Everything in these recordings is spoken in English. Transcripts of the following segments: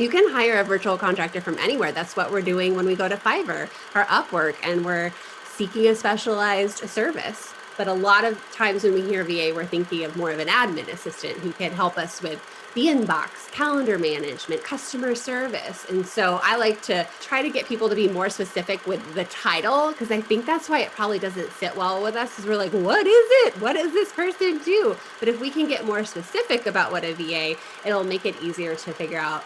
You can hire a virtual contractor from anywhere. That's what we're doing when we go to Fiverr or Upwork and we're seeking a specialized service. But a lot of times when we hear VA, we're thinking of more of an admin assistant who can help us with the inbox, calendar management, customer service. And so I like to try to get people to be more specific with the title, because I think that's why it probably doesn't sit well with us, because we're like, what is it? What does this person do? But if we can get more specific about what a VA, it'll make it easier to figure out,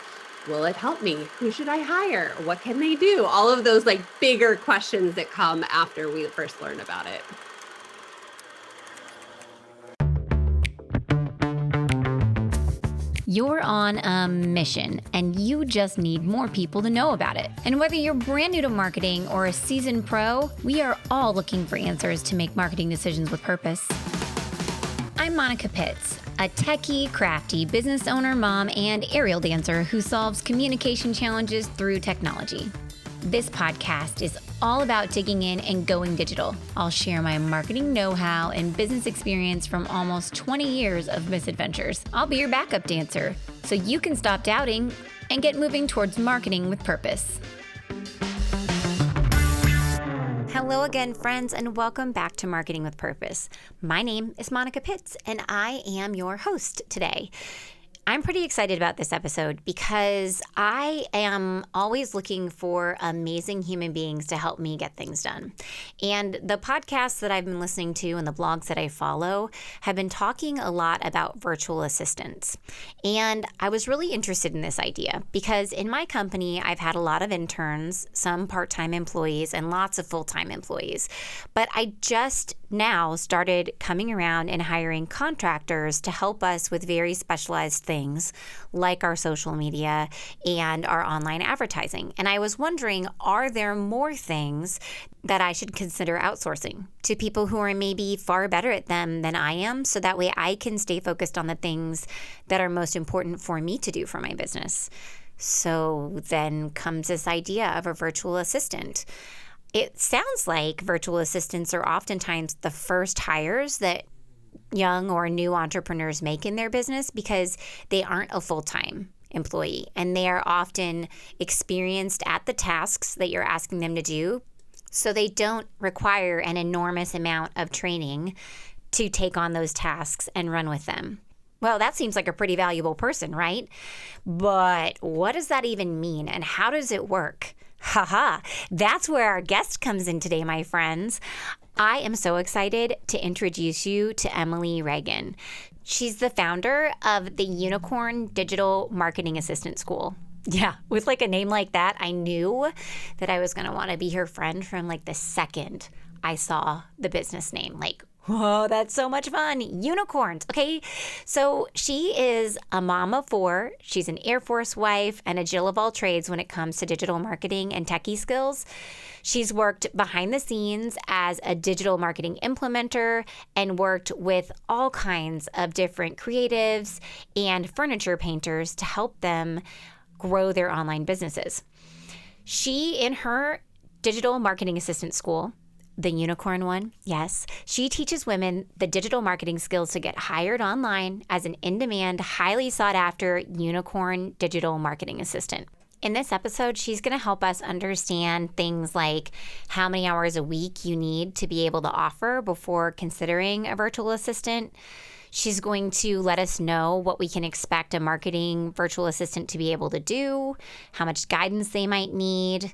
will it help me? Who should I hire? What can they do? All of those like bigger questions that come after we first learn about it. You're on a mission, and you just need more people to know about it. And whether you're brand new to marketing or a seasoned pro, we are all looking for answers to make marketing decisions with purpose. I'm Monica Pitts, a techie, crafty business owner, mom, and aerial dancer who solves communication challenges through technology. This podcast is all about digging in and going digital. I'll share my marketing know-how and business experience from almost 20 years of misadventures. I'll be your backup dancer, so you can stop doubting and get moving towards marketing with purpose. Hello again, friends, and welcome back to Marketing with Purpose. My name is Monica Pitts, and I am your host today. I'm pretty excited about this episode because I am always looking for amazing human beings to help me get things done. And the podcasts that I've been listening to and the blogs that I follow have been talking a lot about virtual assistants. And I was really interested in this idea because in my company, I've had a lot of interns, some part-time employees, and lots of full-time employees. But I just now started coming around and hiring contractors to help us with very specialized things like our social media and our online advertising. And I was wondering, are there more things that I should consider outsourcing to people who are maybe far better at them than I am, so that way I can stay focused on the things that are most important for me to do for my business? So then comes this idea of a virtual assistant. It sounds like virtual assistants are oftentimes the first hires that young or new entrepreneurs make in their business because they aren't a full-time employee and they are often experienced at the tasks that you're asking them to do. So they don't require an enormous amount of training to take on those tasks and run with them. Well, that seems like a pretty valuable person, right? But what does that even mean and how does it work? Haha, that's where our guest comes in today, my friends. I am so excited to introduce you to Emily Reagan. She's the founder of the Unicorn Digital Marketing Assistant School. Yeah, with like a name like that, I knew that I was going to want to be her friend from like the second I saw the business name. Like, whoa, that's so much fun. Unicorns. Okay. So she is a mom of four. She's an Air Force wife and a Jill of all trades when it comes to digital marketing and techie skills. She's worked behind the scenes as a digital marketing implementer and worked with all kinds of different creatives and furniture painters to help them grow their online businesses. She, in her digital marketing assistant school, the Unicorn one, yes, she teaches women the digital marketing skills to get hired online as an in-demand, highly sought-after unicorn digital marketing assistant. In this episode, she's going to help us understand things like how many hours a week you need to be able to offer before considering a virtual assistant. She's going to let us know what we can expect a marketing virtual assistant to be able to do, how much guidance they might need.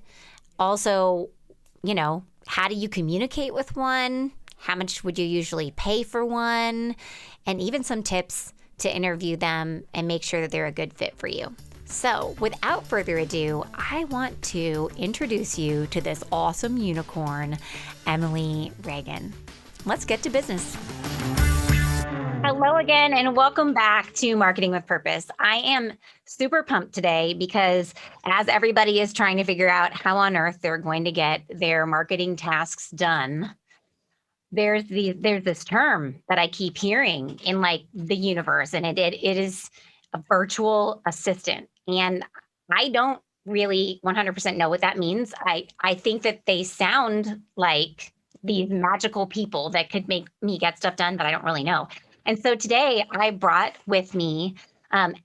Also, how do you communicate with one? How much would you usually pay for one? And even some tips to interview them and make sure that they're a good fit for you. So without further ado, I want to introduce you to this awesome unicorn, Emily Reagan. Let's get to business. Hello again, and welcome back to Marketing with Purpose. I am super pumped today because as everybody is trying to figure out how on earth they're going to get their marketing tasks done, there's this term that I keep hearing in like the universe, and it is a virtual assistant. And I don't really 100% know what that means. I think that they sound like these magical people that could make me get stuff done, but I don't really know. And so today I brought with me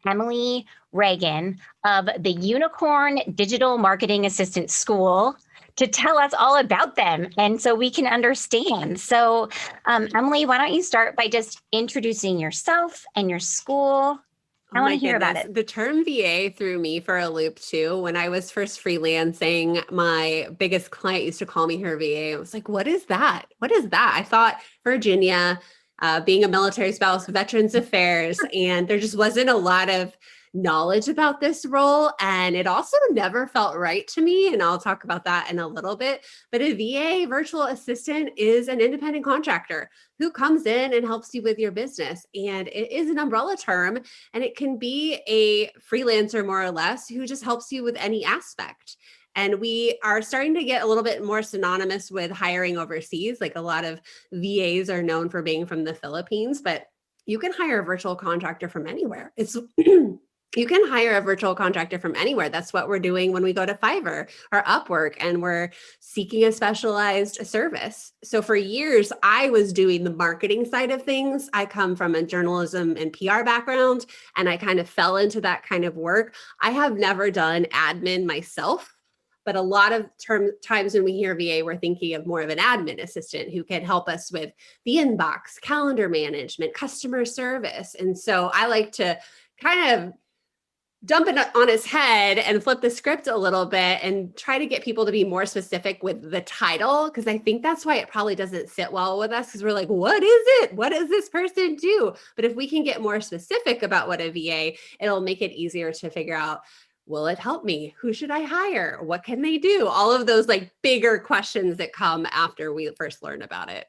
Emily Reagan of the Unicorn Digital Marketing Assistant School to tell us all about them and so we can understand. So, Emily, why don't you start by just introducing yourself and your school? Oh I want my to hear about goodness. it. The term VA threw me for a loop too. When I was first freelancing, my biggest client used to call me her VA. I was like, what is that? What is that? I thought Virginia, being a military spouse, Veterans Affairs, and there just wasn't a lot of knowledge about this role. And it also never felt right to me. And I'll talk about that in a little bit. But a VA, virtual assistant, is an independent contractor who comes in and helps you with your business. And it is an umbrella term, and it can be a freelancer more or less who just helps you with any aspect. And we are starting to get a little bit more synonymous with hiring overseas. Like a lot of VAs are known for being from the Philippines, but you can hire a virtual contractor from anywhere. It's you can hire a virtual contractor from anywhere. That's what we're doing when we go to Fiverr or Upwork and we're seeking a specialized service. So for years, I was doing the marketing side of things. I come from a journalism and PR background, and I kind of fell into that kind of work. I have never done admin myself. But a lot of times when we hear VA, we're thinking of more of an admin assistant who can help us with the inbox, calendar management, customer service. And so I like to kind of dump it on his head and flip the script a little bit and try to get people to be more specific with the title, because I think that's why it probably doesn't sit well with us, because we're like, what is it? What does this person do? But if we can get more specific about what a VA, it'll make it easier to figure out, will it help me? Who should I hire? What can they do? All of those like bigger questions that come after we first learn about it.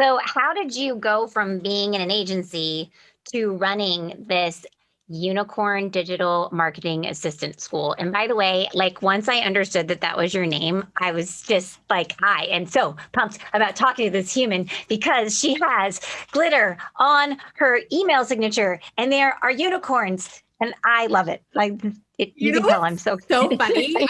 So, how did you go from being in an agency to running this Unicorn Digital Marketing Assistant School? And by the way, like once I understood that that was your name, I was just like, I am so pumped about talking to this human because she has glitter on her email signature and there are unicorns. And I love it. Like you can tell I'm so funny. I'm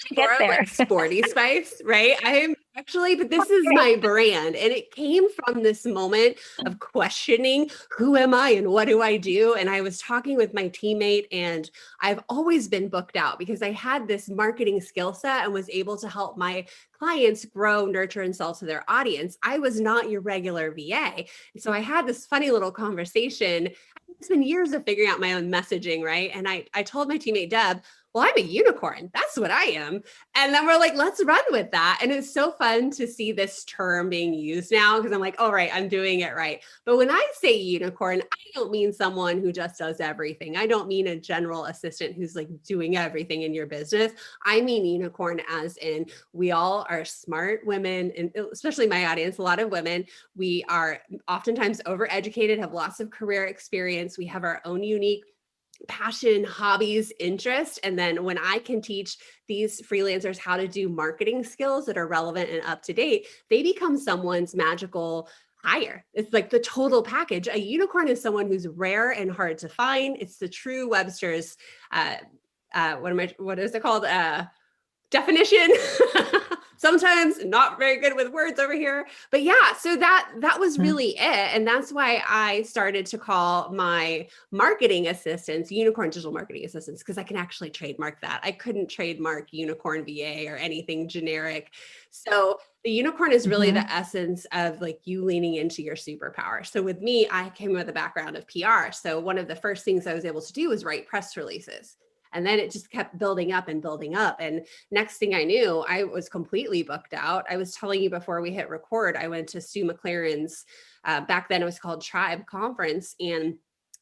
to get there. Like sporty spice, right? I'm actually, but this is my brand. And it came from this moment of questioning, who am I and what do I do? And I was talking with my teammate, and I've always been booked out because I had this marketing skill set and was able to help my clients grow, nurture, and sell to their audience. I was not your regular VA. And so I had this funny little conversation. It's been years of figuring out my own messaging, right? And I told my teammate, Deb, well, I'm a unicorn. That's what I am. And then we're like, let's run with that. And it's so fun to see this term being used now because I'm like, oh, right, I'm doing it right. But when I say unicorn, I don't mean someone who just does everything. I don't mean a general assistant who's like doing everything in your business. I mean unicorn as in we all are smart women, and especially my audience, a lot of women. We are oftentimes overeducated, have lots of career experience. We have our own unique passion, hobbies, interest. And then when I can teach these freelancers how to do marketing skills that are relevant and up to date, they become someone's magical hire. It's like the total package. A unicorn is someone who's rare and hard to find. It's the true Webster's, what is it called? Definition. Sometimes not very good with words over here, but yeah, so that was really it. And that's why I started to call my marketing assistants unicorn digital marketing assistants, because I can actually trademark that. I couldn't trademark unicorn VA or anything generic. So the unicorn is really the essence of like you leaning into your superpower. So with me, I came with a background of PR. So one of the first things I was able to do was write press releases. And then it just kept building up and building up. And next thing I knew, I was completely booked out. I was telling you before we hit record, I went to Sue McLaren's, back then it was called Tribe Conference. And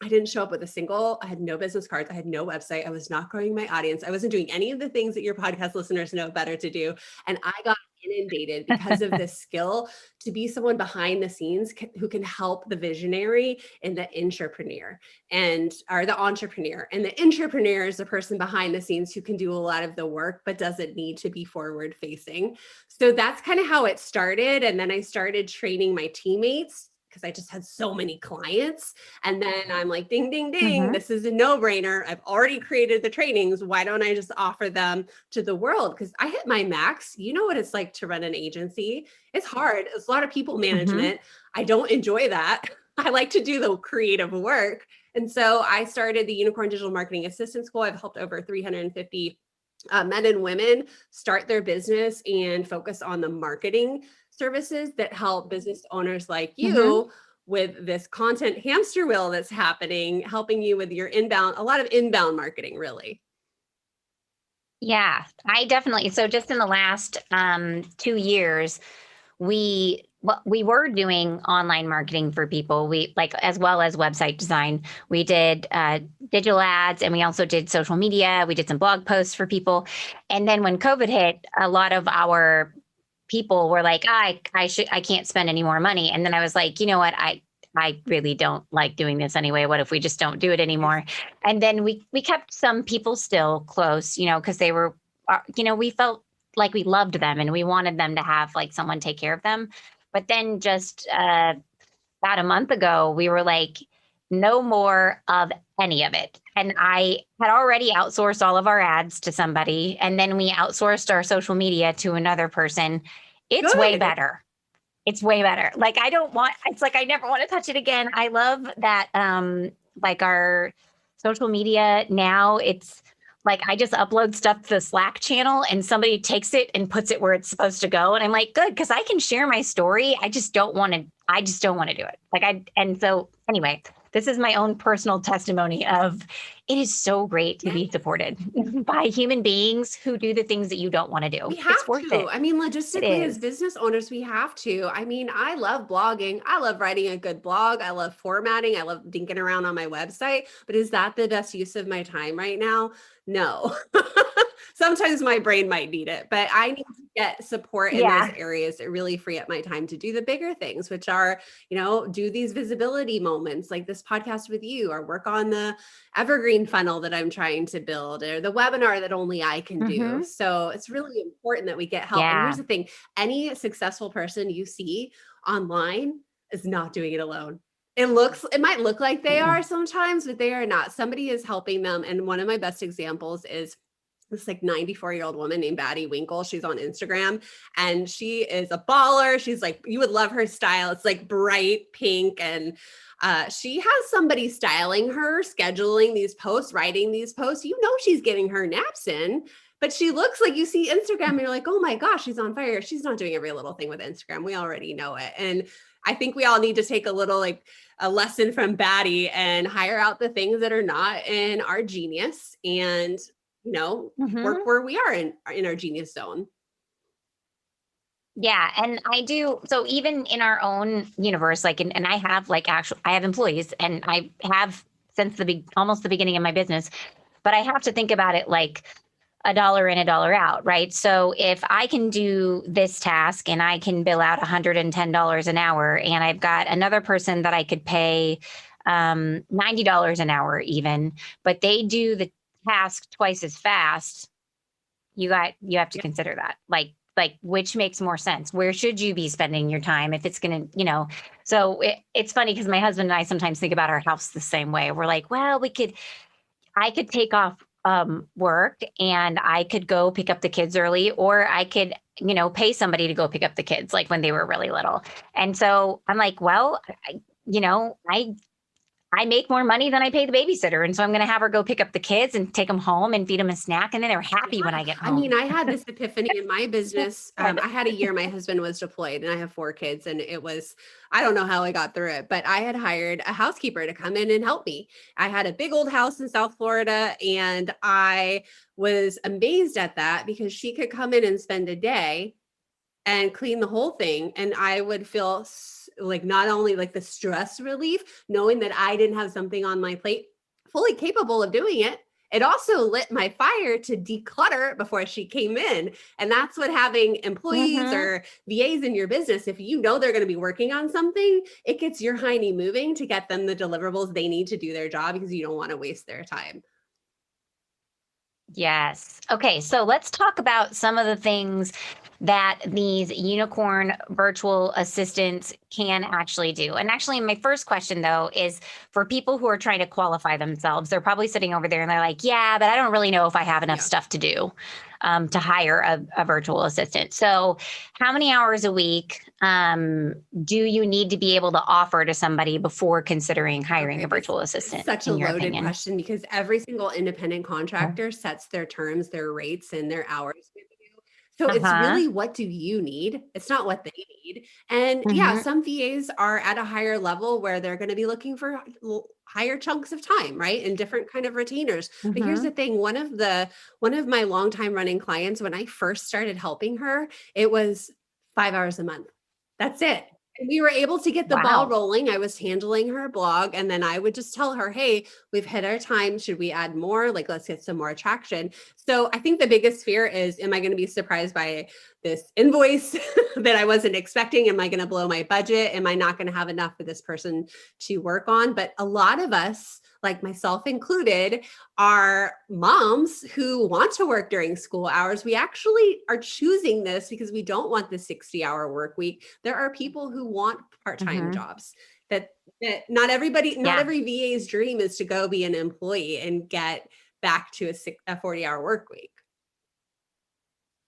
I didn't show up with I had no business cards. I had no website. I was not growing my audience. I wasn't doing any of the things that your podcast listeners know better to do. And I got inundated because of this skill to be someone behind the scenes who can help the visionary and the entrepreneur and the entrepreneur. And the entrepreneur is the person behind the scenes who can do a lot of the work, but doesn't need to be forward facing. So that's kind of how it started. And then I started training my teammates because I just had so many clients. And then I'm like, ding, ding, ding, this is a no-brainer. I've already created the trainings. Why don't I just offer them to the world? Because I hit my max. You know what it's like to run an agency. It's hard. It's a lot of people management. I don't enjoy that. I like to do the creative work. And so I started the Unicorn Digital Marketing Assistant School. I've helped over 350 men and women start their business and focus on the marketing services that help business owners like Mm-hmm. you with this content hamster wheel that's happening, helping you with your inbound, a lot of inbound marketing, really. Yeah, I definitely. So just in the last 2 years, we were doing online marketing for people. We like as well as website design. We did digital ads, and we also did social media. We did some blog posts for people. And then when COVID hit, a lot of our people were like, I can't spend any more money. And then I was like, you know what, I really don't like doing this anyway. What if we just don't do it anymore? And then we kept some people still close, because they were, we felt like we loved them and we wanted them to have like someone take care of them. But then just about a month ago, we were like, no more of any of it. And I had already outsourced all of our ads to somebody, and then we outsourced our social media to another person. It's way Good. better. It's way better. Like it's like I never want to touch it again. I love that like our social media now, it's like I just upload stuff to the Slack channel and somebody takes it and puts it where it's supposed to go. And I'm like, good, because I can share my story. I just don't want to do it. And so anyway, this is my own personal testimony of it is so great to Yeah. be supported by human beings who do the things that you don't want to do. We It's have worth to. it. I mean, It logistically, as is. business owners, we have to. I mean, I love blogging. I love writing a good blog. I love formatting. I love dinking around on my website. But is that the best use of my time right now? No. Sometimes my brain might need it, but I need to get support in those Yeah. areas that really free up my time to do the bigger things, which are, do these visibility moments like this podcast with you, or work on the evergreen funnel that I'm trying to build, or the webinar that only I can do. Hmm. So it's really important that we get help. And here's Yeah. the thing, any successful person you see online is not doing it alone. It might look like they are Mm-mm. sometimes, but they are not. Somebody is helping them. And one of my best examples is this like 94-year-old woman named Batty Winkle. She's on Instagram and she is a baller. She's like, you would love her style. It's like bright pink. And she has somebody styling her, scheduling these posts, writing these posts. She's getting her naps in, but she looks like, you see Instagram and you're like, oh my gosh, she's on fire. She's not doing every little thing with Instagram. We already know it. And I think we all need to take a little like a lesson from Batty and hire out the things that are not in our genius and work Hmm. where we are in our genius zone. Yeah, and I do. So even in our own universe, like, and I have like I have employees, and I have since almost the beginning of my business, but I have to think about it like a dollar in, a dollar out, right? So if I can do this task and I can bill out $110 an hour, and I've got another person that I could pay $90 an hour even, but they do the task twice as fast, you have to Yeah. consider that. Like which makes more sense? Where should you be spending your time if it's going to, so it's funny because my husband and I sometimes think about our house the same way. We're like, well, I could take off work and I could go pick up the kids early, or I could, pay somebody to go pick up the kids like when they were really little. And so I'm like, well, I make more money than I pay the babysitter. And so I'm going to have her go pick up the kids and take them home and feed them a snack. And then they're happy when Yeah. I get I mean, home. I had this epiphany in my business. Good. I had a year my husband was deployed and I have 4 kids, and I don't know how I got through it, but I had hired a housekeeper to come in and help me. I had a big old house in South Florida, and I was amazed at that because she could come in and spend a day and clean the whole thing. And I would feel like not only like the stress relief, knowing that I didn't have something on my plate fully capable of doing it. It also lit my fire to declutter before she came in. And that's what having employees Mm-hmm. or VAs in your business, if you know they're going to be working on something, it gets your hiney moving to get them the deliverables they need to do their job because you don't want to waste their time. Yes. Okay. So let's talk about some of the things that these unicorn virtual assistants can actually do. And actually, my first question, though, is for people who are trying to qualify themselves. They're probably sitting over there and they're like, yeah, but I don't really know if I have enough Yeah. stuff to do to hire a virtual assistant. So, how many hours a week do you need to be able to offer to somebody before considering hiring Okay, a this virtual is assistant, such a in your loaded opinion? question because every single independent contractor sets their terms, their rates, and their hours with you. So Uh it's huh. really, what do you need? It's not what they need. And yeah, Mm-hmm. some VAs are at a higher level where they're going to be looking for higher chunks of time, right? And different kind of retainers. But here's Mm-hmm. the thing, one of my longtime running clients, when I first started helping her, it was 5 hours a month. That's it. And we were able to get the ball Wow. rolling. I was handling her blog, and then I would just tell her, hey, we've hit our time. Should we add more? Like, let's get some more traction. So I think the biggest fear is, am I going to be surprised by this invoice that I wasn't expecting? Am I going to blow my budget? Am I not going to have enough for this person to work on? But a lot of us, like myself included, are moms who want to work during school hours. We actually are choosing this because we don't want the 60-hour work week. There are people who want part-time Mm-hmm. jobs. That not everybody, not Yeah. every VA's dream is to go be an employee and get back to a 40-hour work week.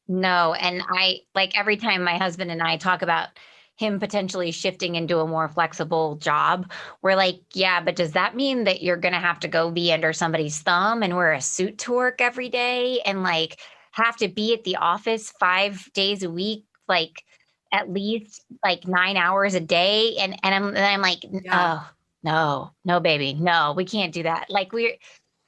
No, and I like every time my husband and I talk about him potentially shifting into a more flexible job, we're like, yeah, but does that mean that you're going to have to go be under somebody's thumb and wear a suit to work every day and like have to be at the office 5 days a week, like at least like 9 hours a day? And I'm like, Yeah. oh, no, no, baby, no, we can't do that. Like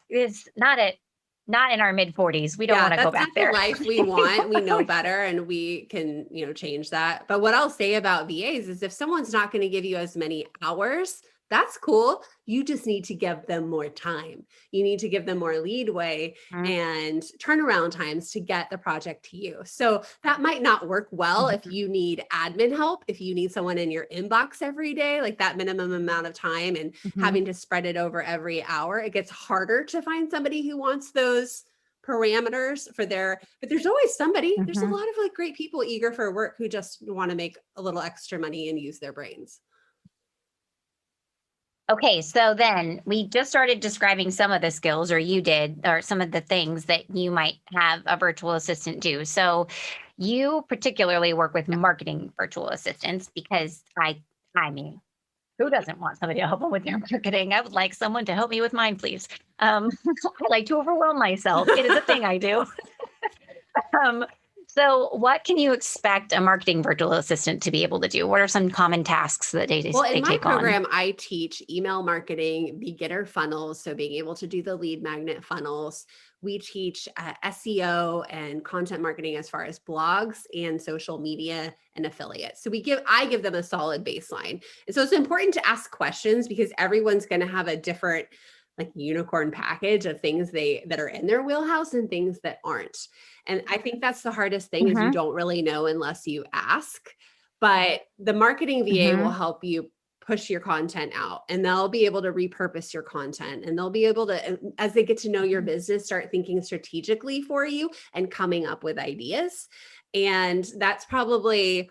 it's not in our mid 40s. We don't Yeah, want to go that's not back the there. life we want. We know better and we can, change that. But what I'll say about VAs is, if someone's not going to give you as many hours, that's cool. You just need to give them more time. You need to give them more leadway Mhm, and turnaround times to get the project to you. So that might not work well if mhm, you need admin help, if you need someone in your inbox every day, like that minimum amount of time and mhm, having to spread it over every hour. It gets harder to find somebody who wants those parameters for their, but there's always somebody, there's a mhm. lot of like great people eager for work who just want to make a little extra money and use their brains. Okay, so then we just started describing some of the skills, or you did, or some of the things that you might have a virtual assistant do. So you particularly work with Yeah. marketing virtual assistants because I mean, who doesn't want somebody to help them with their marketing? I would like someone to help me with mine, please. I like to overwhelm myself. It is a thing I do. Um, so, what can you expect a marketing virtual assistant to be able to do? What are some common tasks that Well, in they my take on? program, I teach email marketing, beginner funnels. So being able to do the lead magnet funnels. We teach SEO and content marketing as far as blogs and social media and affiliates. So I give them a solid baseline. And so it's important to ask questions because everyone's going to have a different like unicorn package of things that are in their wheelhouse and things that aren't. And I think that's the hardest thing, is you Hmm. don't really know unless you ask. But the marketing VA will Hmm. help you push your content out, and they'll be able to repurpose your content, and they'll be able to, as they get to know your business, start thinking strategically for you and coming up with ideas. And that's probably,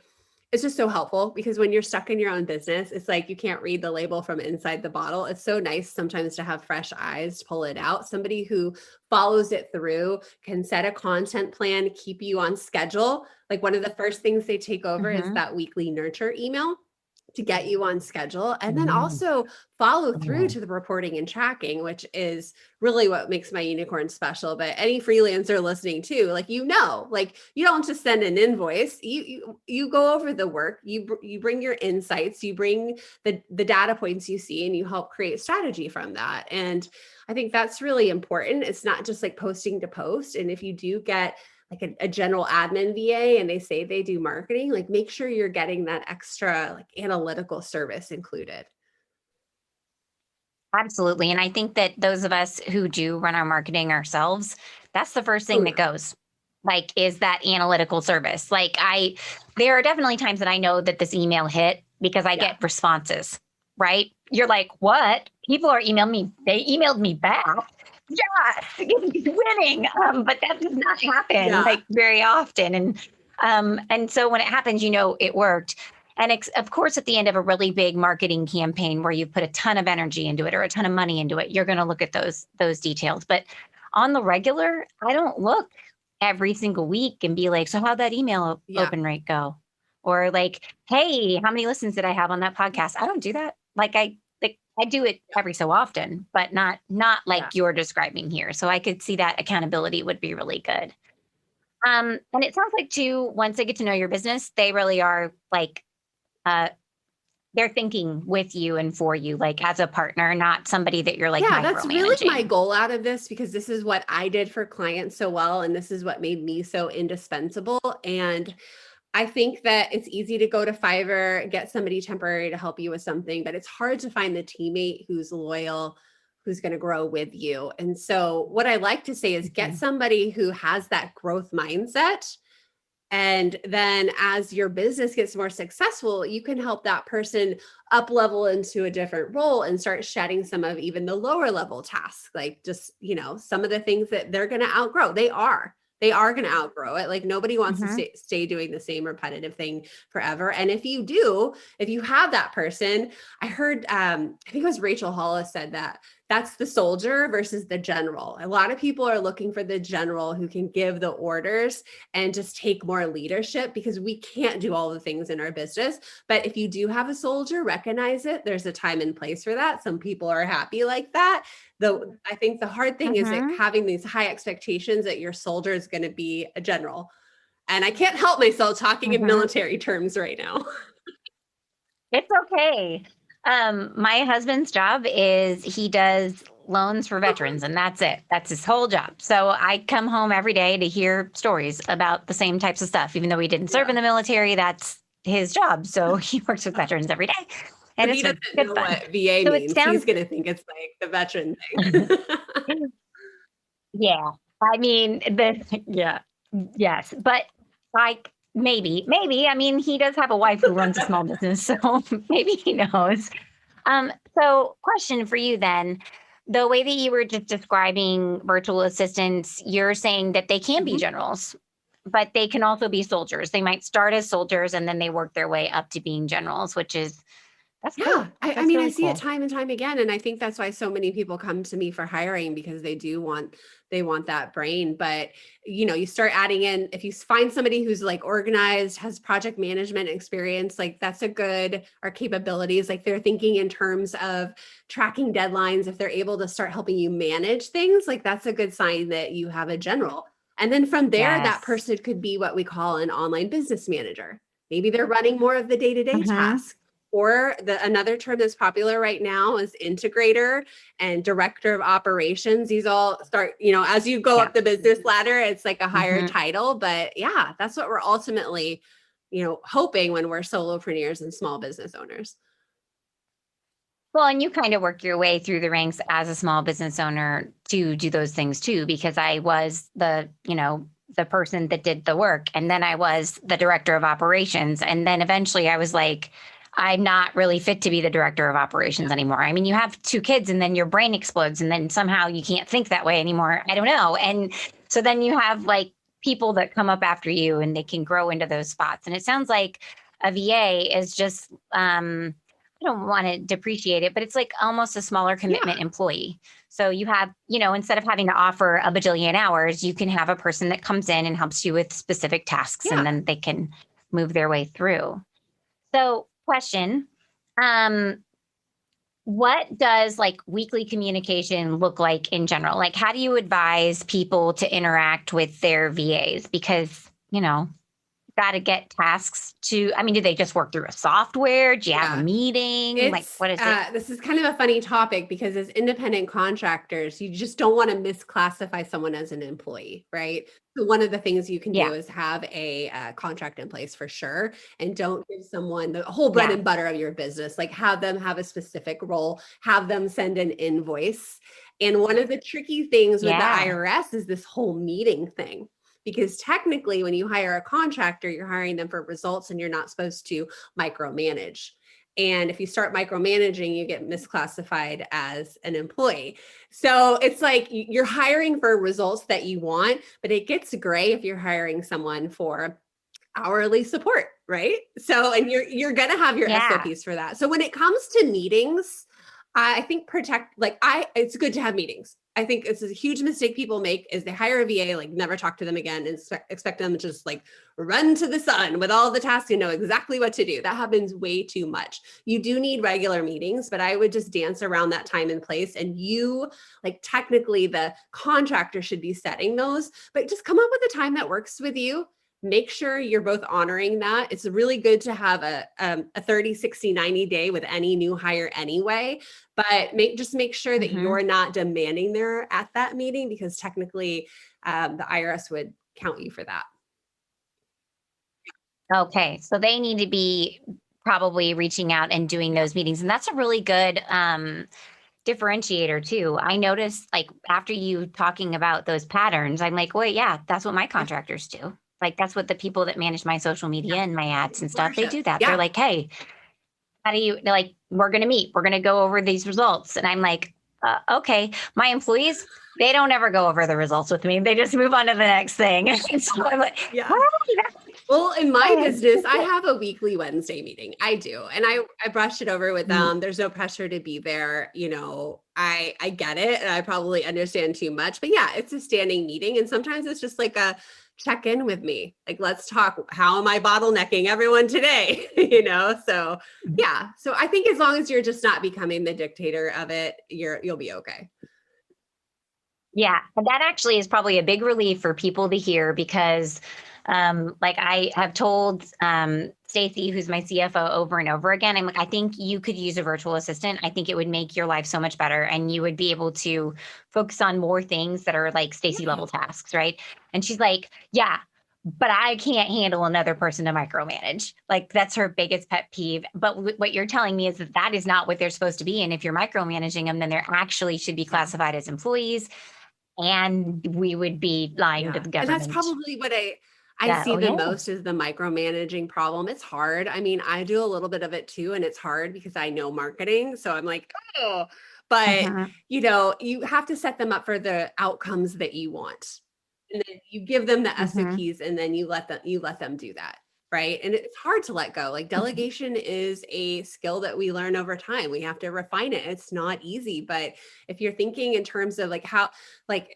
it's just so helpful because when you're stuck in your own business, it's like you can't read the label from inside the bottle. It's so nice sometimes to have fresh eyes to pull it out. Somebody who follows it through, can set a content plan, keep you on schedule. Like one of the first things they take over is Hmm. that weekly nurture email to get you on schedule, and then Mm. also follow through Mm. to the reporting and tracking, which is really what makes my unicorn special. But any freelancer listening too, like, like you don't just send an invoice, you go over the work, you bring your insights, you bring the data points you see, and you help create strategy from that. And I think that's really important. It's not just like posting to post. And if you do get like a general admin VA and they say they do marketing, like make sure you're getting that extra like analytical service included. Absolutely. And I think that those of us who do run our marketing ourselves, that's the first Oh thing that yeah. goes. Like, is that analytical service. There are definitely times that I know that this email hit because I Yeah. get responses, right? You're like, what? People are emailing me. They emailed me back. Yes, winning. But that does not happen Yeah. like very often. And And so when it happens, it worked. And of course, at the end of a really big marketing campaign where you put a ton of energy into it or a ton of money into it, you're going to look at those details. But on the regular, I don't look every single week and be like, so how'd that email Yeah. open rate go? Or like, hey, how many listens did I have on that podcast? I don't do that. I do it every so often, but not like Yeah. you're describing here. So I could see that accountability would be really good. And it sounds like too, once they get to know your business, they really are like uh they're thinking with you and for you, like as a partner, not somebody that you're like Yeah, that's really my micromanaging. goal out of this because this is what I did for clients so well. And this is what made me so indispensable. And I think that it's easy to go to Fiverr, get somebody temporary to help you with something, but it's hard to find the teammate who's loyal, who's going to grow with you. And so, what I like to say is get Mhm. somebody who has that growth mindset. And then as your business gets more successful, you can help that person up level into a different role and start shedding some of even the lower level tasks, like just, some of the things that they're going to outgrow. They are going to outgrow it. Like nobody wants to Mhm. stay doing the same repetitive thing forever. And if you have that person, I heard, I think it was Rachel Hollis said that that's the soldier versus the general. A lot of people are looking for the general who can give the orders and just take more leadership because we can't do all the things in our business. But if you do have a soldier, recognize it. There's a time and place for that. Some people are happy like that. Though I think the hard thing is that Mhm. having these high expectations that your soldier is going to be a general. And I can't help myself talking in Mhm. military terms right now. It's okay. My husband's job is he does loans for veterans, and that's it. That's his whole job. So I come home every day to hear stories about the same types of stuff. Even though he didn't serve in Yeah. the military, that's his job. So he works with veterans every day, So and he it's doesn't good know fun. what VA So it means. He's sounds, going to think it's like the veteran thing. yeah. I mean, yeah, yes, but like maybe. I mean, he does have a wife who runs a small business, so maybe he knows. So question for you then. The way that you were just describing virtual assistants, you're saying that they can be Mhm. generals, but they can also be soldiers. They might start as soldiers and then they work their way up to being generals, which is that's Yeah, cool. I That's mean, I really see it cool. time and time again, and I think that's why so many people come to me for hiring because they want that brain. But you start adding in if you find somebody who's like organized, has project management experience, like that's a good or capabilities. Like they're thinking in terms of tracking deadlines. If they're able to start helping you manage things, like that's a good sign that you have a general. And then from there, that Yes. person could be what we call an online business manager. Maybe they're running more of the day-to-day Hmm. tasks or another term that's popular right now is integrator and director of operations. These all start, as you go Yeah. up the business ladder, it's like a higher Hmm. title. But yeah, that's what we're ultimately, hoping when we're solopreneurs and small business owners. Well, and you kind of work your way through the ranks as a small business owner to do those things too, because I was the person that did the work. And then I was the director of operations. And then eventually I was like, I'm not really fit to be the director of operations anymore. I mean, you have two kids and then your brain explodes and then somehow you can't think that way anymore. I don't know. And so then you have like people that come up after you and they can grow into those spots. And it sounds like a VA is just I don't want to depreciate it, but it's like almost a smaller Yeah. commitment employee. So you have, instead of having to offer a bajillion hours, you can have a person that comes in and helps you with specific tasks and Yeah. then they can move their way through. So, question, um what does like weekly communication look like in general? Like how do you advise people to interact with their VAs because, got to get tasks to I mean, do they just work through a software? Do you have a Yeah. meeting? Like what is it? This is kind of a funny topic because as independent contractors, you just don't want to misclassify someone as an employee, right? So one of the things you can Yeah. do is have a contract in place for sure, and don't give someone the whole bread Yeah. and butter of your business. Like have them have a specific role, have them send an invoice. And one of the tricky things with the Yeah. IRS is this whole meeting thing. Because technically, when you hire a contractor, you're hiring them for results and you're not supposed to micromanage. And if you start micromanaging, you get misclassified as an employee. So it's like you're hiring for results that you want, but it gets gray if you're hiring someone for hourly support, right? So, and you're going to have your Yeah. SOPs for that. So when it comes to meetings, I think it's good to have meetings. I think it's a huge mistake people make is they hire a VA, like never talk to them again and expect them to just like run to the sun with all the tasks and know exactly what to do. That happens way too much. You do need regular meetings, but I would just dance around that time and place. And you, like technically the contractor should be setting those, but just come up with a time that works with you. Make sure you're both honoring that. It's really good to have a 30, 60, 90 day with any new hire anyway, but make sure that Mm-hmm. you're not demanding they're at that meeting because technically the IRS would count you for that. Okay. So they need to be probably reaching out and doing Yeah. those meetings. And that's a really good differentiator too. I noticed like after you talking about those patterns, I'm like, wait, yeah, that's what my Yeah. contractors do. Like that's what the people that manage my social media and my ads and stuff, they Ownership. do that. They're Yeah. like, hey, how do you, they're like, we're going to meet, we're going to go over these results. And I'm like, okay, my employees, they don't ever go over the results with me. They just move on to the next thing. And so I'm like, Yeah. what? Well, in my Oh, business, I have a weekly Wednesday meeting. I do. And I brushed it over with mm, them. There's no pressure to be there. I get it and I probably understand too much. But yeah, it's a standing meeting. And sometimes it's just like a check in with me. Like, let's talk. How am I bottlenecking everyone today? So yeah. So I think as long as you're just not becoming the dictator of it, you'll be okay. yeah. And that actually is probably a big relief for people to hear because like I have told Stacy, who's my CFO, over and over again, I'm like, I think you could use a virtual assistant. I think it would make your life so much better and you would be able to focus on more things that are like Stacy Yeah. level tasks, right? And she's like, yeah, but I can't handle another person to micromanage. Like that's her biggest pet peeve. But what you're telling me is that that is not what they're supposed to be. And if you're micromanaging them, then they actually should be classified as employees and we would be lying to Yeah. the And that's government probably what I that, see oh the yeah. most is the micromanaging problem. It's hard. I mean, I do a little bit of it too, and it's hard because I know marketing. So I'm like, oh, but Mhm. you have to set them up for the outcomes that you want. And then you give them the Mhm. SOPs and then you let them do that. Right. And it's hard to let go. Like Mhm. delegation is a skill that we learn over time. We have to refine it. It's not easy. But if you're thinking in terms of like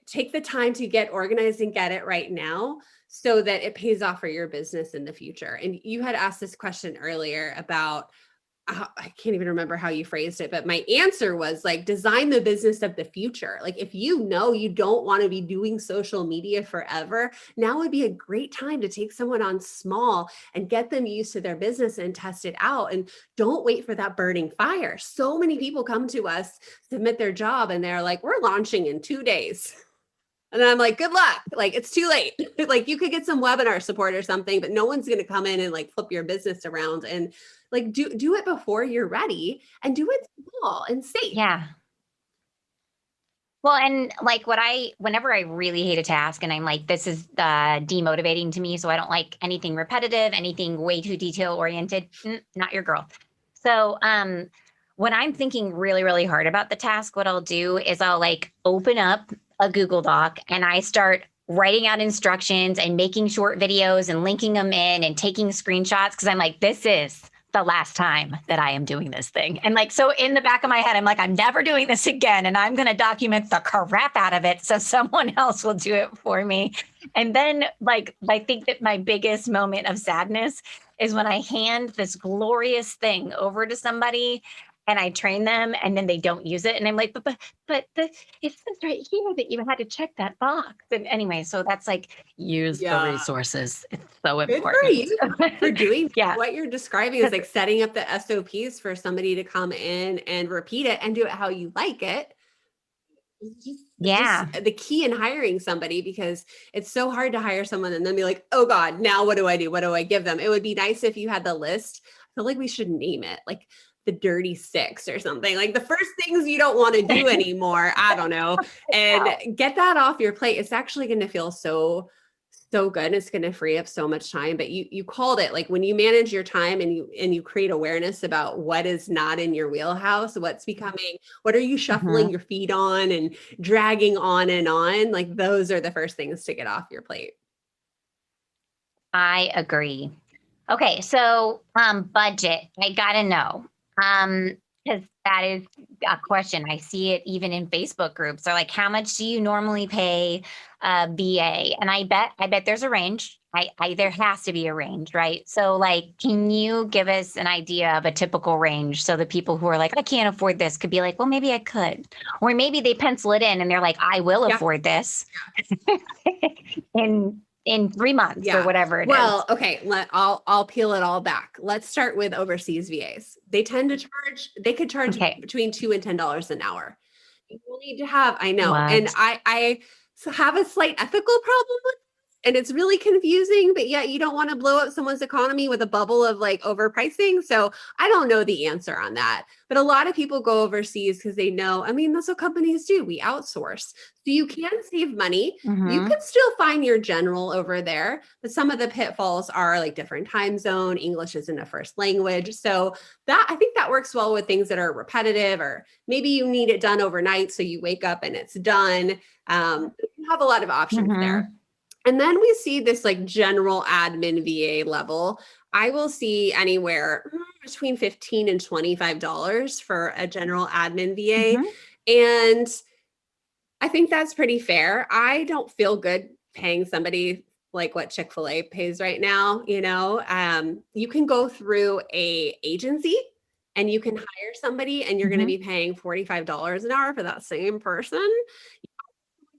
take the time to get organized and get it right now so that it pays off for your business in the future. And you had asked this question earlier about I can't even remember how you phrased it, but my answer was like design the business of the future. Like if you know you don't want to be doing social media forever, now would be a great time to take someone on small and get them used to their business and test it out. And don't wait for that burning fire. So many people come to us, submit their job, and they're like, we're launching in 2 days. And then I'm like, good luck. Like, it's too late. Like, you could get some webinar support or something, but no one's going to come in and like flip your business around. And like, do it before you're ready and do it small and safe. Yeah. Well, and like whenever I really hate a task and I'm like, this is demotivating to me. So I don't like anything repetitive, anything way too detail oriented. Not your girl. So when I'm thinking really, really hard about the task, what I'll do is I'll like open up a Google Doc and I start writing out instructions and making short videos and linking them in and taking screenshots because I'm like, this is the last time that I am doing this thing. And like, so in the back of my head, I'm like, I'm never doing this again. And I'm going to document the crap out of it so someone else will do it for me. And then, like, I think that my biggest moment of sadness is when I hand this glorious thing over to somebody and I train them and then they don't use it. And I'm like, it says right here that you had to check that box. And anyway, so that's like, use the Yeah. resources. It's so Good for important. you for doing Yeah. what you're describing is like setting up the SOPs for somebody to come in and repeat it and do it how you like it. Just Yeah. the key in hiring somebody because it's so hard to hire someone and then be like, oh God, now what do I do? What do I give them? It would be nice if you had the list. I feel like we should name it like the dirty six or something like the first things you don't want to do anymore. I don't know. And get that off your plate. It's actually going to feel so good. It's going to free up so much time, but you called it like when you manage your time and you create awareness about what is not in your wheelhouse, what are you shuffling Mhm. your feet on and dragging on and on, like those are the first things to get off your plate. I agree. Okay, so budget, I gotta know. Because that is a question. I see it even in Facebook groups. They're like, how much do you normally pay a VA? And I bet there's a range. There has to be a range, right? So like, can you give us an idea of a typical range so the people who are like, I can't afford this could be like, well, maybe I could. Or maybe they pencil it in and they're like, I will Yeah. afford this in 3 months or Yeah. whatever it is. Well, okay, I'll peel it all back. Let's start with overseas VAs. They could charge Okay. between $2 and $10 an hour. You will need to have, I know, and What? I have a slight ethical problem with and it's really confusing, but yet you don't want to blow up someone's economy with a bubble of like overpricing. So I don't know the answer on that. But a lot of people go overseas because they know, I mean, that's what companies do. We outsource. So you can save money. You Mm-hmm. can still find your general over there, but some of the pitfalls are like different time zone. English isn't a first language. So that I think that works well with things that are repetitive, or maybe you need it done overnight. So you wake up and it's done. You have a lot of options there. Mm-hmm. And then we see this like general admin VA level. I will see anywhere between $15 and $25 for a general admin VA. Mm-hmm. And I think that's pretty fair. I don't feel good paying somebody like what Chick-fil-A pays right now. You can go through a agency and you can hire somebody and you're going to Mm-hmm. be paying $45 an hour for that same person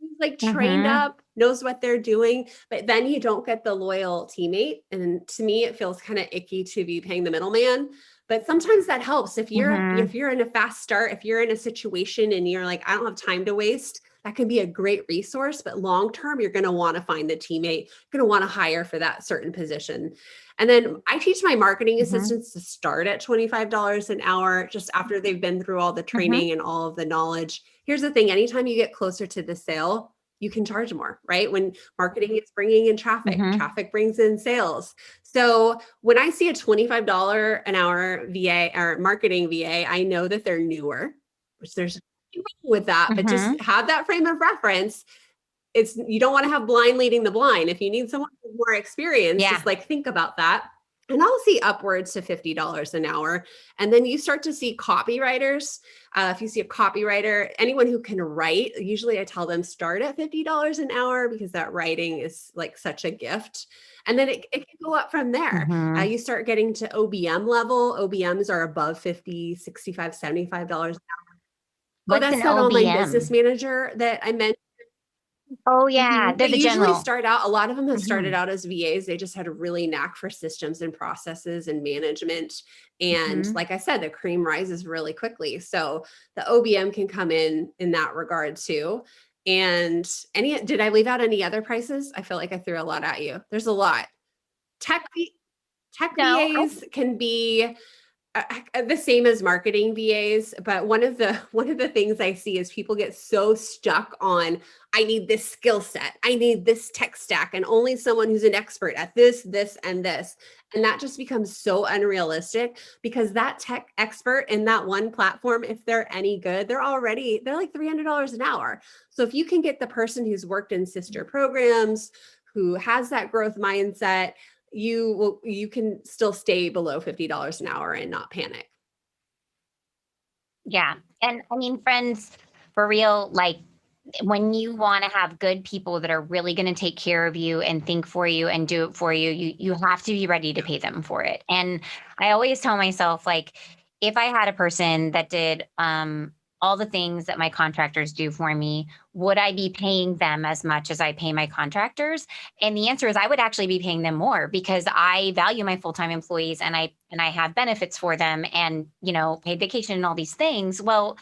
who's like trained Mm-hmm. up, knows what they're doing, but then you don't get the loyal teammate. And to me, it feels kind of icky to be paying the middleman. But sometimes that helps. If you're Mm-hmm. if you're in a fast start, if you're in a situation and you're like, I don't have time to waste, that can be a great resource. But long term, you're going to want to find the teammate, you're going to want to hire for that certain position. And then I teach my marketing Mm-hmm. assistants to start at $25 an hour just after they've been through all the Mm-hmm. training and all of the knowledge. Here's the thing, anytime you get closer to the sale, you can charge more, right? When marketing is bringing in traffic, Mm-hmm. traffic brings in sales. So when I see a $25 an hour VA or marketing VA, I know that they're newer, which there's nothing wrong with that, but Mm-hmm. just have that frame of reference. You don't want to have blind leading the blind. If you need someone with more experience, Yeah. just like think about that. And I'll see upwards to $50 an hour. And then you start to see copywriters. If you see a copywriter, anyone who can write, usually I tell them start at $50 an hour because that writing is like such a gift. And then it can go up from there. Mm-hmm. You start getting to OBM level. OBMs are above 50, 65, $75. Oh, What's that's an that online business OBM? manager that I mentioned. Oh yeah, Mhm. they're They the usually general. start out, a lot of them have Mm-hmm. started out as VAs. They just had a really knack for systems and processes and management. And Mm-hmm. like I said, the cream rises really quickly. So the OBM can come in that regard too. And did I leave out any other prices? I feel like I threw a lot at you. There's a lot. Tech tech No, VAs can be the same as marketing VAs, but one of the things I see is people get so stuck on I need this skill set, I need this tech stack, and only someone who's an expert at this, and this. And that just becomes so unrealistic because that tech expert in that one platform, if they're any good, they're like $300 an hour. So if you can get the person who's worked in sister programs, who has that growth mindset, you can still stay below $50 an hour and not panic. yeah. And I mean, friends, for real, like when you want to have good people that are really going to take care of you and think for you and do it for you, you have to be ready to pay them for it. And I always tell myself, like, if I had a person that did all the things that my contractors do for me, would I be paying them as much as I pay my contractors? And the answer is I would actually be paying them more because I value my full-time employees and I have benefits for them and, paid vacation and all these things. Well,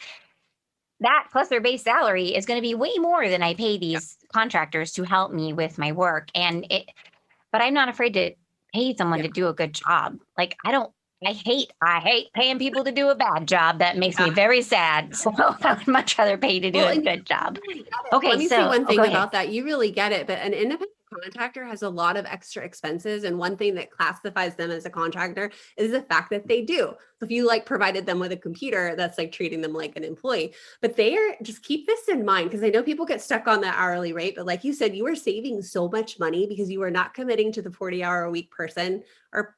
that plus their base salary is going to be way more than I pay Yeah. these contractors to help me with my work. But I'm not afraid to pay someone Yeah. to do a good job. Like I hate paying people to do a bad job. That makes me Yeah. very sad. So I would much rather pay to do Well, a and good you job. really get it. Okay. Let me say So, one go thing ahead. about that. You really get it, but an independent contractor has a lot of extra expenses, and one thing that classifies them as a contractor is the fact that they do. So if you like provided them with a computer, that's like treating them like an employee. But they are, just keep this in mind, because I know people get stuck on that hourly rate, but like you said, you are saving so much money because you are not committing to the 40-hour a week person, or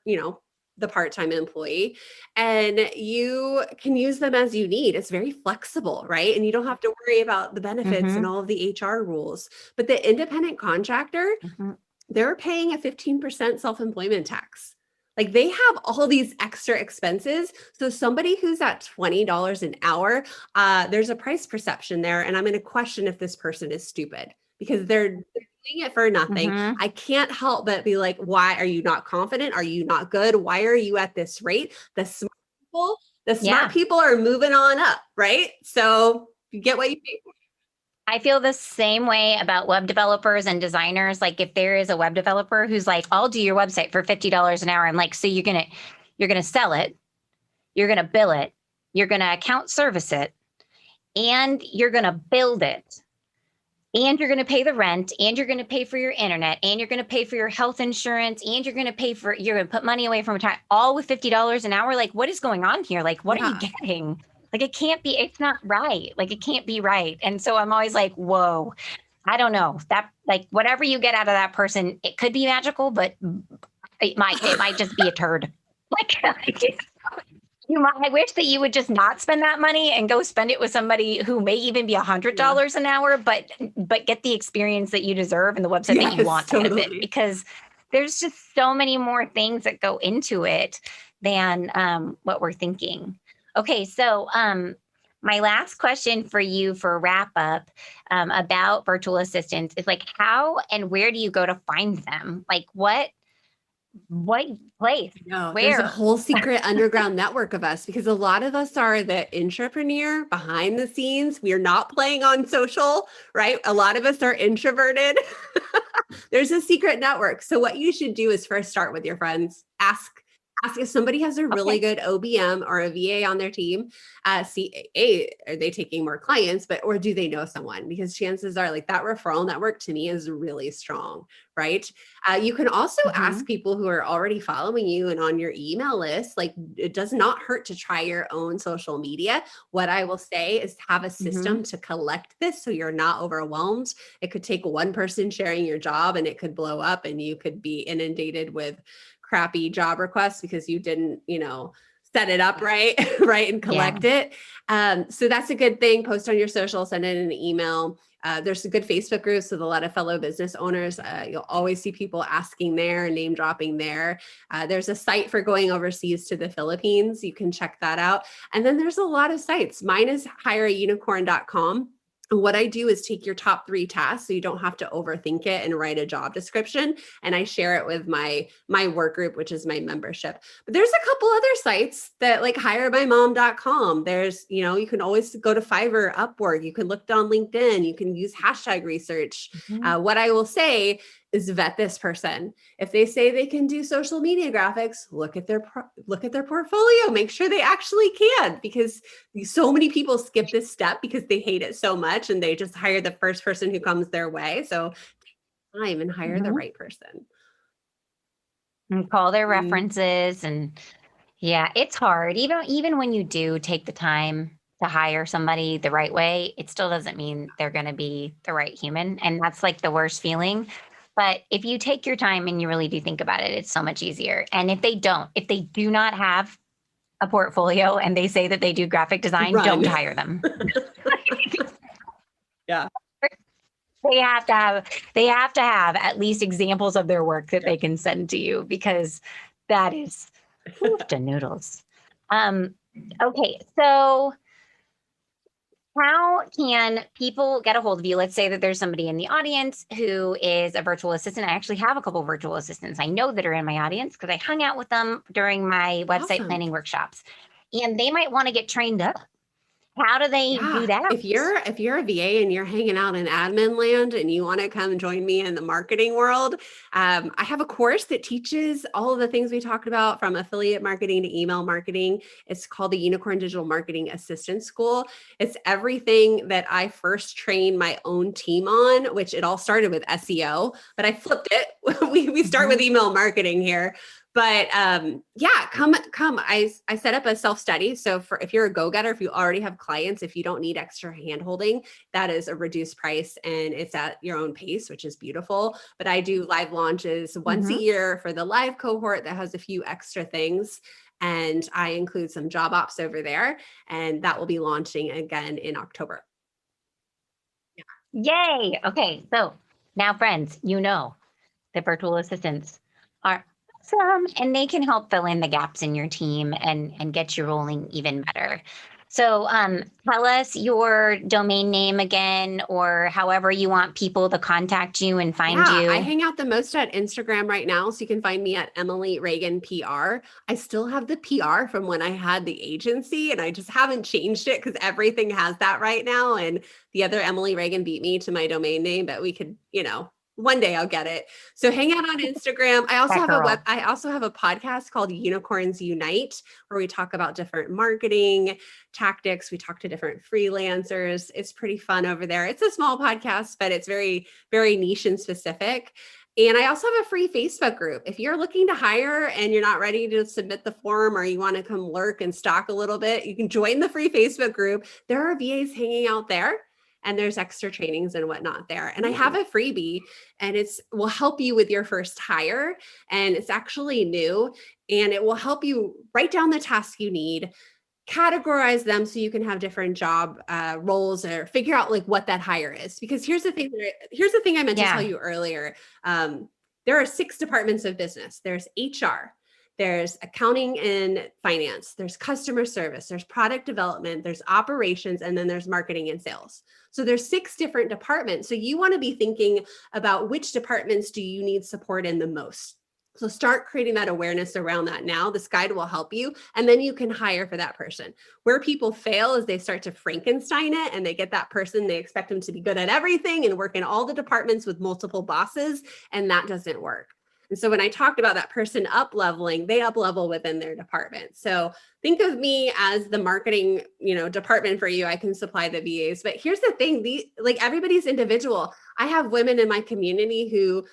the part-time employee, and you can use them as you need. It's very flexible, right? And you don't have to worry about the benefits and Mm-hmm. all of the HR rules. But the independent contractor, Mm-hmm. they're paying a 15% self-employment tax. Like, they have all these extra expenses. So somebody who's at $20 an hour, there's a price perception there. And I'm going to question if this person is stupid, because they're doing it for nothing. Mm-hmm. I can't help but be like, why are you not confident? Are you not good? Why are you at this rate? People, the smart Yeah. people are moving on up, right? So you get what you pay for. I feel the same way about web developers and designers. Like, if there is a web developer who's like, I'll do your website for $50 an hour. I'm like, so you're gonna sell it, you're gonna bill it, you're gonna account service it, and you're gonna build it. And you're going to pay the rent, and you're going to pay for your internet, and you're going to pay for your health insurance, and you're going to put money away from retirement, all with $50 an hour. Like, what is going on here? Like, what are you getting? Like, it's not right. Like, it can't be right. And so I'm always like, whoa, I don't know that, like, whatever you get out of that person, it could be magical, but it might just be a turd. Like, I wish that you would just not spend that money and go spend it with somebody who may even be $100 an hour, but get the experience that you deserve and the website that you want out of it, because there's just so many more things that go into it than what we're thinking. Okay, so my last question for you for wrap up about virtual assistants is, like, how and where do you go to find them? Like, what place? No, there's a Where? whole secret underground network of us, because a lot of us are the entrepreneur behind the scenes. We are not playing on social, right? A lot of us are introverted. There's a secret network. So what you should do is first start with your friends. Ask if somebody has a really good OBM or a VA on their team. See, are they taking more clients, or do they know someone? Because chances are, like, that referral network to me is really strong, right? You can also ask people who are already following you and on your email list. Like, it does not hurt to try your own social media. What I will say is, have a system to collect this so you're not overwhelmed. It could take one person sharing your job and it could blow up, and you could be inundated with crappy job requests because you didn't, set it up right, right, and collect it. So that's a good thing. Post on your social, send it in an email. There's a good Facebook group with a lot of fellow business owners. You'll always see people asking there, name dropping there. There's a site for going overseas to the Philippines. You can check that out. And then there's a lot of sites. Mine is hireaunicorn.com. And what I do is take your top 3 tasks, so you don't have to overthink it, and write a job description. And I share it with my work group, which is my membership. But there's a couple other sites that, like hiremymom.com. There's, you can always go to Fiverr, Upwork. You can look on LinkedIn. You can use hashtag research. What I will say is, vet this person. If they say they can do social media graphics, look at their portfolio. Make sure they actually can, because so many people skip this step because they hate it so much, and they just hire the first person who comes their way. So take time and hire the right person. And call their references. And yeah, it's hard. Even when you do take the time to hire somebody the right way, it still doesn't mean they're going to be the right human. And that's like the worst feeling. But if you take your time and you really do think about it, it's so much easier. And if they do not have a portfolio and they say that they do graphic design, don't hire them. Yeah. They have to have at least examples of their work that they can send to you, because that is the noodles. Okay, so how can people get a hold of you? Let's say that there's somebody in the audience who is a virtual assistant. I actually have a couple of virtual assistants I know that are in my audience, because I hung out with them during my website planning workshops. And they might want to get trained up How do they do Yeah. that? If you're a VA and you're hanging out in admin land and you want to come join me in the marketing world, I have a course that teaches all of the things we talked about from affiliate marketing to email marketing. It's called the Unicorn Digital Marketing Assistance School. It's everything that I first trained my own team on, which it all started with SEO, but I flipped it. We start with Mhm. email marketing here. But yeah, come. I set up a self study. So for if you're a go getter, if you already have clients, if you don't need extra hand holding, that is a reduced price and it's at your own pace, which is beautiful. But I do live launches once a Mhm. year for the live cohort that has a few extra things. And I include some job ops over there, and that will be launching again in October. Yay. Okay. So now, friends, the virtual assistants are awesome and they can help fill in the gaps in your team and get you rolling even better. So tell us your domain name again, or however you want people to contact you and find Yeah, I you. hang out the most at Instagram right now. So you can find me at Emily Reagan PR. I still have the PR from when I had the agency and I just haven't changed it because everything has that right now. And the other Emily Reagan beat me to my domain name, but we could, one day I'll get it. So hang out on Instagram. That girl. I also have a podcast called Unicorns Unite where we talk about different marketing tactics. We talk to different freelancers. It's pretty fun over there. It's a small podcast, but it's very niche and specific. And I also have a free Facebook group. If you're looking to hire and you're not ready to submit the form or you want to come lurk and stalk a little bit, you can join the free Facebook group. There are VAs hanging out there and there's extra trainings and whatnot there. And I have Ooh. a freebie and it's will help you with your first hire. And it's actually new and it will help you write down the task you need, categorize them so you can have different job roles or figure out like what that hire is. Because here's the thing I meant to tell Yeah. you earlier. There are 6 departments of business. There's HR, there's accounting and finance, there's customer service, there's product development, there's operations, and then there's marketing and sales. So there's 6 different departments. So you want to be thinking about which departments do you need support in the most. So start creating that awareness around that now. This guide will help you, and then you can hire for that person. Where people fail is they start to Frankenstein it and they get that person, they expect them to be good at everything and work in all the departments with multiple bosses, and that doesn't work. And so when I talked about that person up leveling, they up level within their department. So think of me as the marketing, department for you. I can supply the VAs. But here's the thing, like everybody's individual. I have women in my community who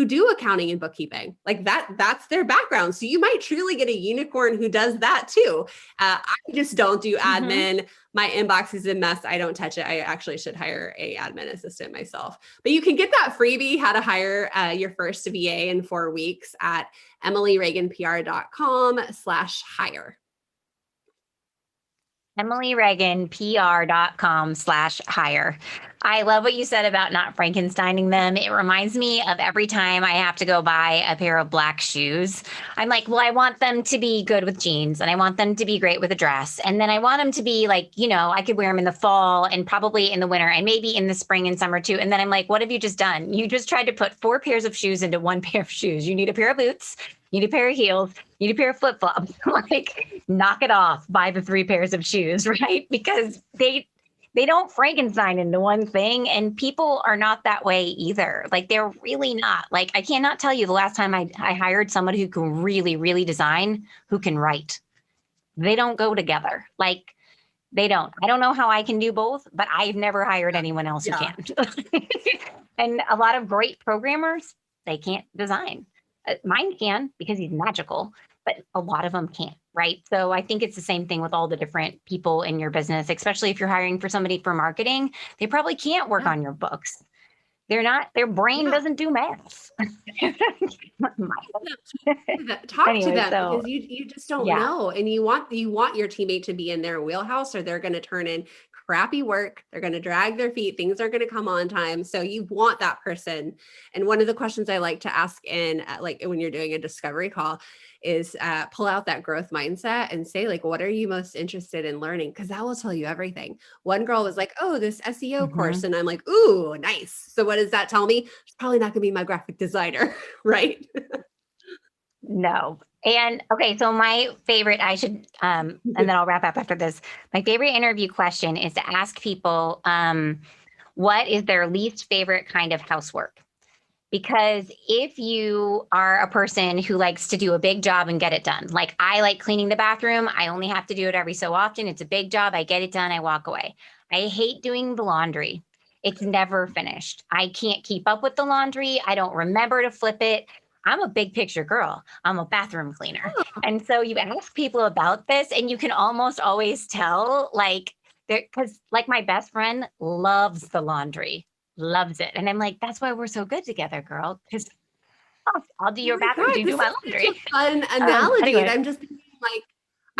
do accounting and bookkeeping like that's their background, so you might truly get a unicorn who does that too. I just don't do Hmm. admin. My inbox is a mess. I don't touch it. I actually should hire a admin assistant myself, but you can get that freebie, how to hire your first VA in 4 weeks, at emilyreaganpr.com/hire. EmilyReaganPR.com/hire. I love what you said about not Frankensteining them. It reminds me of every time I have to go buy a pair of black shoes. I'm like, well, I want them to be good with jeans and I want them to be great with a dress. And then I want them to be like, I could wear them in the fall and probably in the winter and maybe in the spring and summer too. And then I'm like, what have you just done? You just tried to put 4 pairs of shoes into one pair of shoes. You need a pair of boots, you need a pair of heels, you need a pair of flip flops. Like, knock it off. Buy the 3 pairs of shoes, right? Because they don't Frankenstein into one thing, and people are not that way either. Like, they're really not. Like, I cannot tell you the last time I hired somebody who can really, really design, who can write. They don't go together. Like, they don't. I don't know how I can do both, but I've never hired anyone else who Yeah. can. And a lot of great programmers, they can't design. Mine can because he's magical, but a lot of them can't, right? So I think it's the same thing with all the different people in your business, especially if you're hiring for somebody for marketing. They probably can't work Yeah. on your books. They're not, their brain Yeah. doesn't do math. Talk to Anyway, them so because you just don't yeah. know, and you want your teammate to be in their wheelhouse or they're going to turn in crappy work, they're going to drag their feet, things are going to come on time, so you want that person. And one of the questions I like to ask in like when you're doing a discovery call is pull out that growth mindset and say like, what are you most interested in learning, because that will tell you everything. One girl was like, oh, this SEO course, Mhm. and I'm like, ooh, nice. So what does that tell me? It's probably not going to be my graphic designer. Right. No, And okay, so my favorite, and then I'll wrap up after this. My favorite interview question is to ask people, what is their least favorite kind of housework? Because if you are a person who likes to do a big job and get it done, like I like cleaning the bathroom, I only have to do it every so often. It's a big job. I get it done. I walk away. I hate doing the laundry. It's never finished. I can't keep up with the laundry. I don't remember to flip it. I'm a big picture girl. I'm a bathroom cleaner. And so you ask people about this, and you can almost always tell, like, because like my best friend loves the laundry, loves it. And I'm like, that's why we're so good together, girl. Because I'll do Oh your my bathroom, God, you do this my is such laundry. a fun analogy. And Anyway, I'm just thinking like,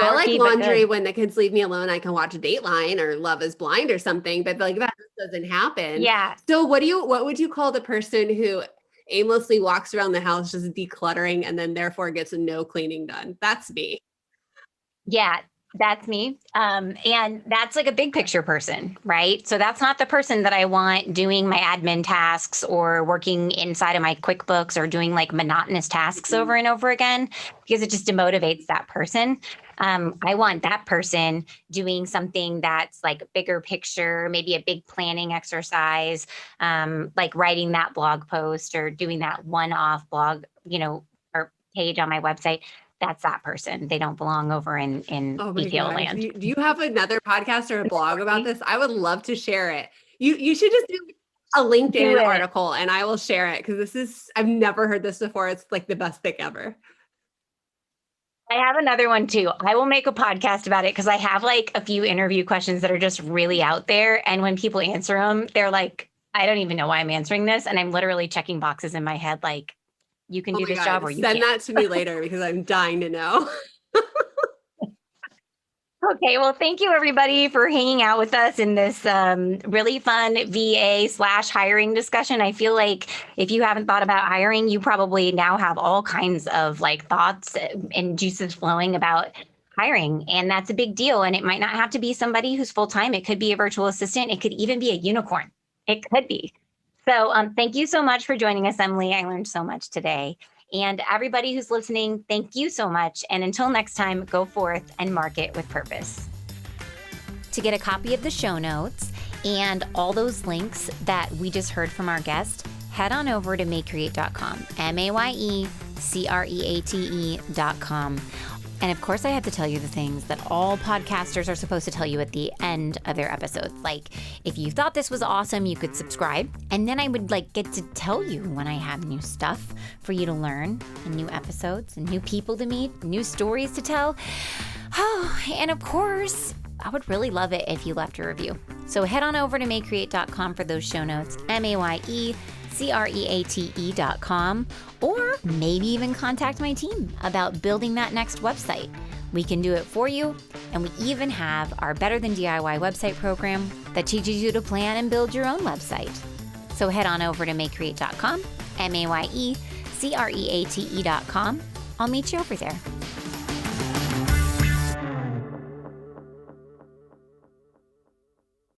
I like quirky, but laundry good. when the kids leave me alone. I can watch Dateline or Love is Blind or something, but like that just doesn't happen. Yeah. So what would you call the person who aimlessly walks around the house just decluttering and then therefore gets no cleaning done? That's me. Yeah, that's me. And that's like a big picture person, right? So that's not the person that I want doing my admin tasks or working inside of my QuickBooks or doing like monotonous tasks over and over again, because it just demotivates that person. I want that person doing something that's like bigger picture, maybe a big planning exercise, like writing that blog post or doing that one-off blog, or page on my website. That's that person. They don't belong over in Oh my BPO gosh. land. Do you have another podcast or a blog about Quirky. this? I would love to share it. You should just do a Do LinkedIn it. article and I will share it because I've never heard this before. It's like the best thing ever. I have another one too. I will make a podcast about it because I have like a few interview questions that are just really out there. And when people answer them, they're like, I don't even know why I'm answering this. And I'm literally checking boxes in my head like, you can Oh do my this job God. or you Send can't. that to me later because I'm dying to know. Okay, well, thank you everybody for hanging out with us in this really fun VA/hiring discussion. I feel like if you haven't thought about hiring, you probably now have all kinds of like thoughts and juices flowing about hiring, and that's a big deal. And it might not have to be somebody who's full time. It could be a virtual assistant. It could even be a unicorn. It could be. So, thank you so much for joining us, Emily. I learned so much today. And everybody who's listening, thank you so much. And until next time, go forth and market with purpose. To get a copy of the show notes and all those links that we just heard from our guest, head on over to mayecreate.com, MAYECREATE.com. And of course, I have to tell you the things that all podcasters are supposed to tell you at the end of their episodes. Like, if you thought this was awesome, you could subscribe. And then I would get to tell you when I have new stuff for you to learn, and new episodes, and new people to meet, new stories to tell. Oh, and of course, I would really love it if you left a review. So head on over to mayecreate.com for those show notes, MAYECREATE.com, or maybe even contact my team about building that next website. We can do it for you, and we even have our Better Than DIY website program that teaches you to plan and build your own website. So head on over to mayecreate.com, MAYECREATE.com. I'll meet you over there.